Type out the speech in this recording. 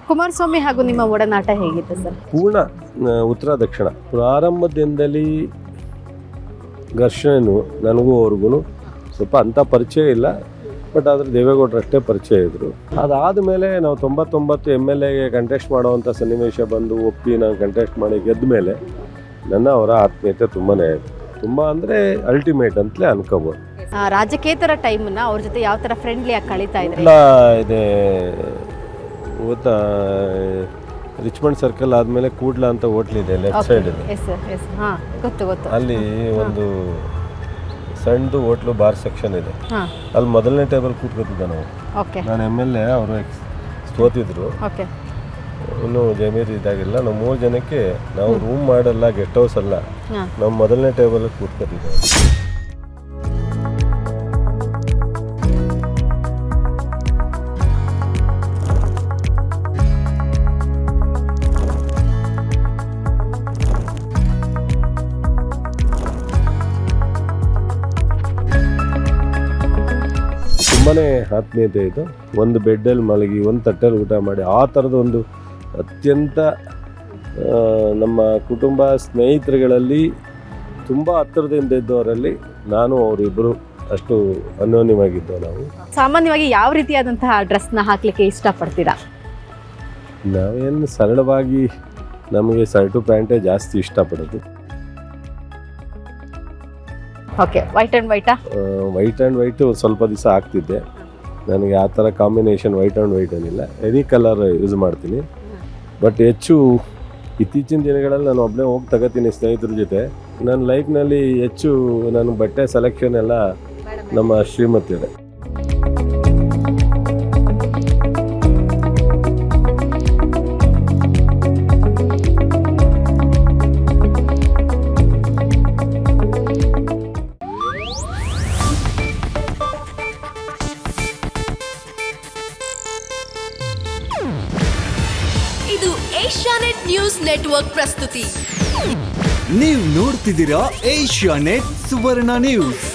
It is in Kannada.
ಕುಮಾರಸ್ವಾಮಿ ಹಾಗೂ ನಿಮ್ಮ ಒಡನಾಟ ಹೇಗಿತ್ತು ಸರ್? ಪೂರ್ಣ ಉತ್ತರ ದಕ್ಷಿಣ ಪ್ರಾರಂಭದಿಂದಲೇ ಘರ್ಷಣೆನೂ ನನಗೂ ಅವ್ರಿಗೂ ಸ್ವಲ್ಪ ಅಂಥ ಪರಿಚಯ ಇಲ್ಲ. ಬಟ್ ಆದರೆ ದೇವೇಗೌಡರಷ್ಟೇ ಪರಿಚಯ ಇದ್ದರು. ಅದಾದ ಮೇಲೆ ನಾವು 99 MLAಗೆ ಕಂಟೆಸ್ಟ್ ಮಾಡೋವಂಥ ಸನ್ನಿವೇಶ ಬಂದು ಒಪ್ಪಿ ನಾನು ಕಂಟೆಸ್ಟ್ ಮಾಡಿ ಗೆದ್ದ ಮೇಲೆ ನನ್ನ ಅವರ ಆತ್ಮೀಯತೆ ತುಂಬ ಅಂದರೆ ಅಲ್ಟಿಮೇಟ್ ಅಂತಲೇ ಅನ್ಕೋಬೋದು. ರಾಜಕೇತರ ಟೈಮನ್ನ ಅವ್ರ ಜೊತೆ ಯಾವ ಥರ ಫ್ರೆಂಡ್ಲಿ ಆಗಿ ಕಳೀತಾ ಇದ್ರೆ? ಎಲ್ಲ ಇದೆ ಗೊತ್ತಾ, ರಿಚ್ಮಂಡ್ ಸರ್ಕಲ್ ಆದಮೇಲೆ ಕೂಡ್ಲ ಅಂತ ಹೋಟ್ಲಿದೆ ಲೆಫ್ಟ್ ಸೈಡ್ ಇದೆ. ಗೊತ್ತು. ಅಲ್ಲಿ ಒಂದು ಸಣ್ಣದು ಹೋಟ್ಲು ಬಾರ್ ಸೆಕ್ಷನ್ ಇದೆ. ಅಲ್ಲಿ ಮೊದಲನೇ ಟೇಬಲ್ ಕೂತ್ಕೊತಿದ್ದೆ ನಾವು. ನಾನು MLA, ಅವರು ಸೋತಿದ್ರು. ಇನ್ನು ಜಮೀರ್ ಇದಾಗಿಲ್ಲ. ನಾವು 3 ಜನಕ್ಕೆ ನಾವು ರೂಮ್ ಮಾಡಲ್ಲ, ಗೆಸ್ಟ್ ಹೌಸ್ ಅಲ್ಲ, ನಾವು ಮೊದಲನೇ ಟೇಬಲ್ ಕೂತ್ಕೊತಿದ್ದೇವೆ. ತುಂಬಾ ಆತ್ಮೀಯತೆ ಇದು. ಒಂದು ಬೆಡ್ಡಲ್ಲಿ ಮಲಗಿ ಒಂದು ತಟ್ಟೆಲ್ಲಿ ಊಟ ಮಾಡಿ ಆ ಥರದ ಒಂದು ಅತ್ಯಂತ ನಮ್ಮ ಕುಟುಂಬ ಸ್ನೇಹಿತರುಗಳಲ್ಲಿ ತುಂಬ ಹತ್ತಿರದಿಂದ ಇದ್ದವರಲ್ಲಿ ನಾನು ಅವರಿಬ್ಬರು ಅಷ್ಟು ಅನ್ಯೋನ್ಯವಾಗಿದ್ದವು. ನಾವು ಸಾಮಾನ್ಯವಾಗಿ ಯಾವ ರೀತಿಯಾದಂತಹ ಡ್ರೆಸ್ನ ಹಾಕಲಿಕ್ಕೆ ಇಷ್ಟಪಡ್ತೀರಾ? ನಾವೇನು ಸರಳವಾಗಿ ನಮಗೆ ಶರ್ಟು ಪ್ಯಾಂಟೇ ಜಾಸ್ತಿ ಇಷ್ಟಪಡೋದು. ವೈಟ್ ಆ್ಯಂಡ್ ವೈಟ್ ಸ್ವಲ್ಪ ದಿವಸ ಆಗ್ತಿದ್ದೆ. ನನಗೆ ಆ ಥರ ಕಾಂಬಿನೇಷನ್ ವೈಟ್ ಆ್ಯಂಡ್ ವೈಟ್ ಏನಿಲ್ಲ, ಎನಿ ಕಲರ್ ಯೂಸ್ ಮಾಡ್ತೀನಿ. ಬಟ್ ಹೆಚ್ಚು ಇತ್ತೀಚಿನ ದಿನಗಳಲ್ಲಿ ನಾನು ಒಬ್ಬನೇ ಹೋಗಿ ತಗೋತೀನಿ ಸ್ನೇಹಿತರ ಜೊತೆ. ನನ್ನ ಲೈಫ್ನಲ್ಲಿ ಹೆಚ್ಚು ನಾನು ಬಟ್ಟೆ ಸೆಲೆಕ್ಷನ್ ಎಲ್ಲ ನಮ್ಮ ಶ್ರೀಮತಿಯರೇ. ಇದು ಏಷ್ಯಾನೆಟ್ ನ್ಯೂಸ್ ನೆಟ್ವರ್ಕ್ ಪ್ರಸ್ತುತಿ. ನೀವು ನೋಡ್ತಿದ್ದೀರಾ ಏಷ್ಯಾನೆಟ್ ಸುವರ್ಣ ನ್ಯೂಸ್.